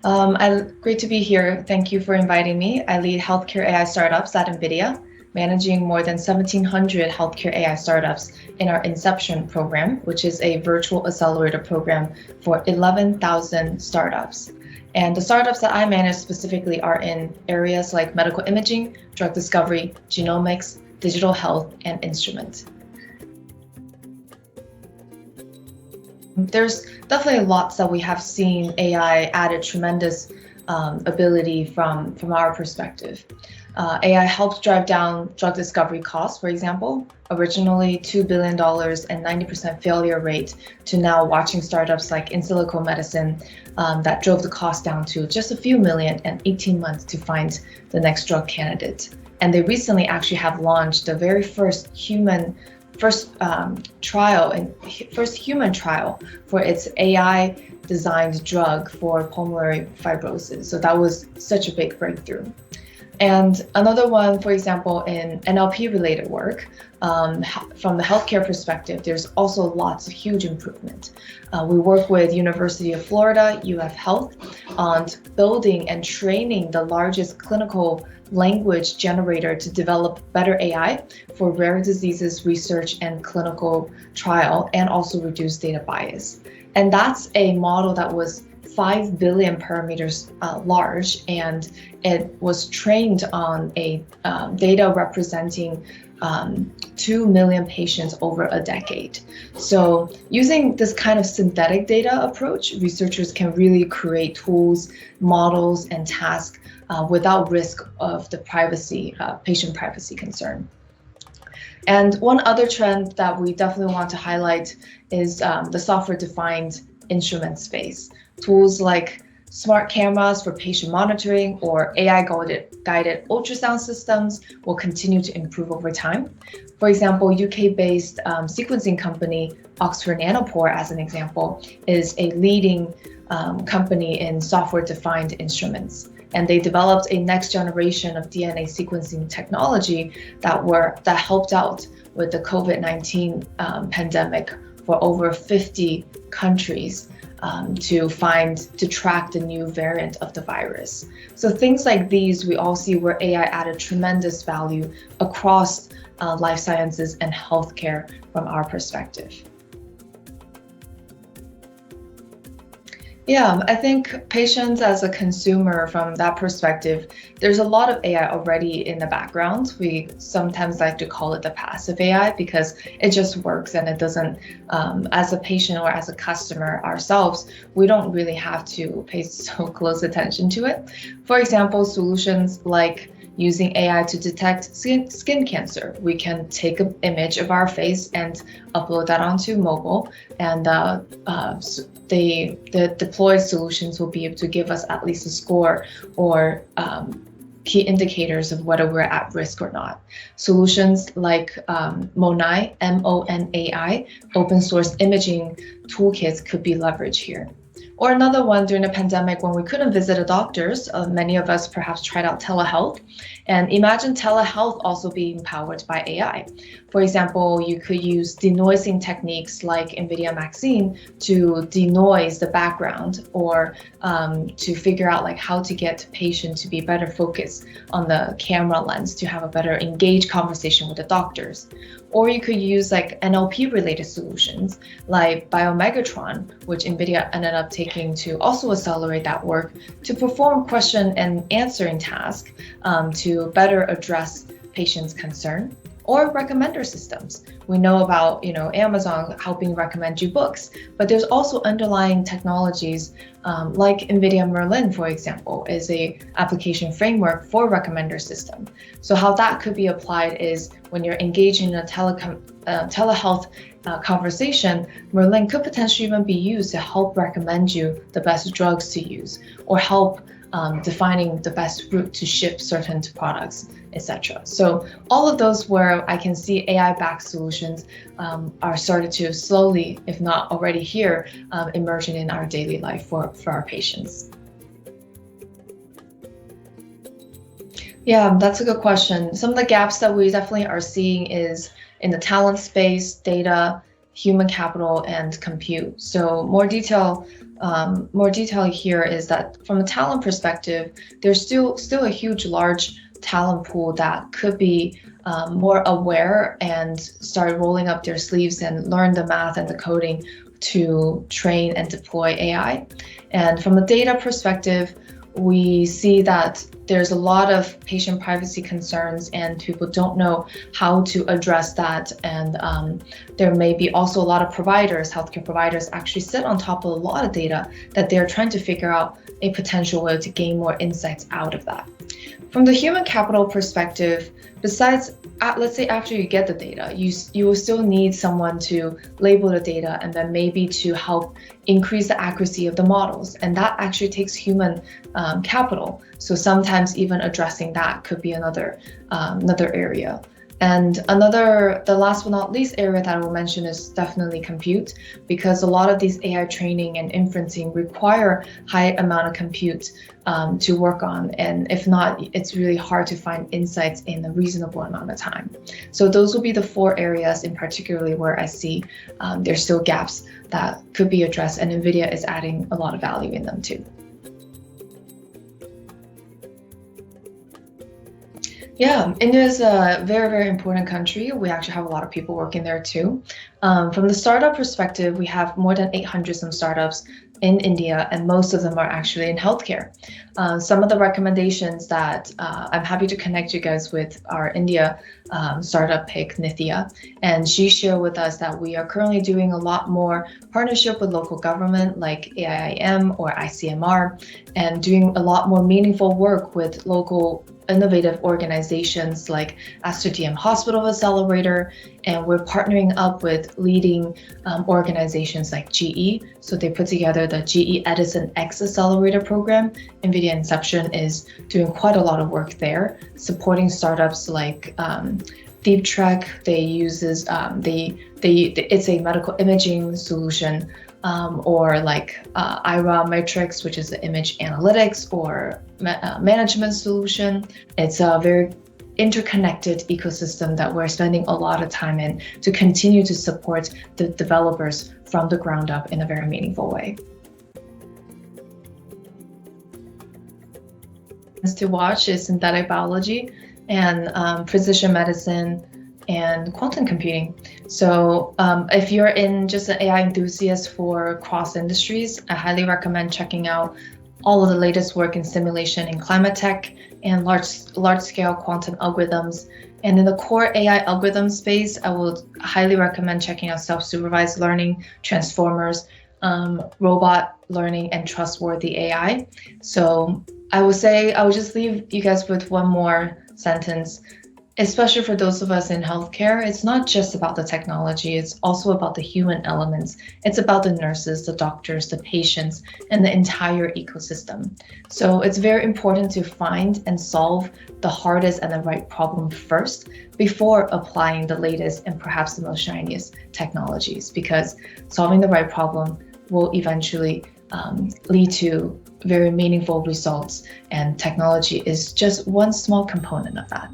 Great to be here. Thank you for inviting me. I lead healthcare AI startups at NVIDIA, managing more than 1,700 healthcare AI startups in our Inception program, which is a virtual accelerator program for 11,000 startups. And the startups that I manage specifically are in areas like medical imaging, drug discovery, genomics, digital health, and instrument. There's definitely lots that we have seen AI added tremendous ability from our perspective. AI helps drive down drug discovery costs, for example, originally $2 billion and 90% failure rate to now watching startups like In Silico Medicine that drove the cost down to just a few million and 18 months to find the next drug candidate. And they recently actually have launched the very first human trial for its AI designed drug for pulmonary fibrosis. So that was such a big breakthrough. And another one, for example, in NLP related work, from the healthcare perspective, there's also lots of huge improvement. We work with University of Florida, UF Health, on building and training the largest clinical language generator to develop better AI for rare diseases research and clinical trial, and also reduce data bias. And that's a model that was 5 billion parameters large, and it was trained on a data representing 2 million patients over a decade. So using this kind of synthetic data approach, researchers can really create tools, models, and tasks without risk of the patient privacy concern. And one other trend that we definitely want to highlight is the software-defined instrument space. Tools like smart cameras for patient monitoring or AI-guided ultrasound systems will continue to improve over time. For example, UK-based sequencing company Oxford Nanopore, as an example, is a leading company in software-defined instruments. And they developed a next generation of DNA sequencing technology that helped out with the COVID-19 pandemic for over 50 countries to track the new variant of the virus. So things like these, we all see where AI added tremendous value across life sciences and healthcare from our perspective. Yeah, I think patients as a consumer from that perspective, there's a lot of AI already in the background. We sometimes like to call it the passive AI because it just works and it doesn't, as a patient or as a customer ourselves, we don't really have to pay so close attention to it. For example, solutions like using AI to detect skin cancer. We can take an image of our face and upload that onto mobile, and the deployed solutions will be able to give us at least a score or key indicators of whether we're at risk or not. Solutions like MONAI, M-O-N-A-I, open source imaging toolkits could be leveraged here. Or another one, during the pandemic when we couldn't visit a doctor's, many of us perhaps tried out telehealth. And imagine telehealth also being powered by AI. For example, you could use denoising techniques like NVIDIA Maxine to denoise the background, or to figure out like how to get patient to be better focused on the camera lens to have a better engaged conversation with the doctors. Or you could use like NLP related solutions like Biomegatron, which NVIDIA ended up taking to also accelerate that work to perform question and answering tasks to better address patients' concern. Or recommender systems. We know about Amazon helping recommend you books, but there's also underlying technologies like NVIDIA Merlin, for example, is a application framework for recommender system. So how that could be applied is when you're engaging in a telehealth conversation, Merlin could potentially even be used to help recommend you the best drugs to use, or help defining the best route to ship certain products, etc. So all of those where I can see AI-backed solutions are started to slowly, if not already here, emerging in our daily life for our patients. Yeah, that's a good question. Some of the gaps that we definitely are seeing is in the talent space, data, human capital and compute. So more detail here is that from a talent perspective, there's still a huge, large talent pool that could be more aware and start rolling up their sleeves and learn the math and the coding to train and deploy AI. And from a data perspective, we see that there's a lot of patient privacy concerns and people don't know how to address that. And there may be also a lot of healthcare providers actually sit on top of a lot of data that they're trying to figure out a potential way to gain more insights out of that. From the human capital perspective, besides, let's say after you get the data, you will still need someone to label the data and then maybe to help increase the accuracy of the models. And that actually takes human capital. So sometimes even addressing that could be another area. And the last but not least area that I will mention is definitely compute, because a lot of these AI training and inferencing require high amount of compute to work on. And if not, it's really hard to find insights in a reasonable amount of time. So those will be the 4 areas in particularly where I see there's still gaps that could be addressed, and NVIDIA is adding a lot of value in them too. Yeah, India is a very, very important country. We actually have a lot of people working there too. From the startup perspective, we have more than 800 some startups in India, and most of them are actually in healthcare. Some of the recommendations that I'm happy to connect you guys with are India startup pick Nithya, and she shared with us that we are currently doing a lot more partnership with local government like AIIM or ICMR, and doing a lot more meaningful work with local innovative organizations like Astrodm Hospital Accelerator, and we're partnering up with leading organizations like GE. So they put together the GE Edison X Accelerator program. NVIDIA Inception is doing quite a lot of work there, supporting startups like Deep Trek. It's a medical imaging solution, or like IRA Matrix, which is the image analytics or management solution. It's a very interconnected ecosystem that we're spending a lot of time in to continue to support the developers from the ground up in a very meaningful way. To watch is synthetic biology and precision medicine and quantum computing. So if you're in just an AI enthusiast for cross industries, I highly recommend checking out all of the latest work in simulation and climate tech and large-scale quantum algorithms. And in the core AI algorithm space, I would highly recommend checking out self-supervised learning, transformers, robot learning, and trustworthy AI. So I would just leave you guys with one more sentence. Especially for those of us in healthcare, it's not just about the technology, it's also about the human elements. It's about the nurses, the doctors, the patients, and the entire ecosystem. So it's very important to find and solve the hardest and the right problem first before applying the latest and perhaps the most shiniest technologies, because solving the right problem will eventually lead to very meaningful results, and technology is just one small component of that.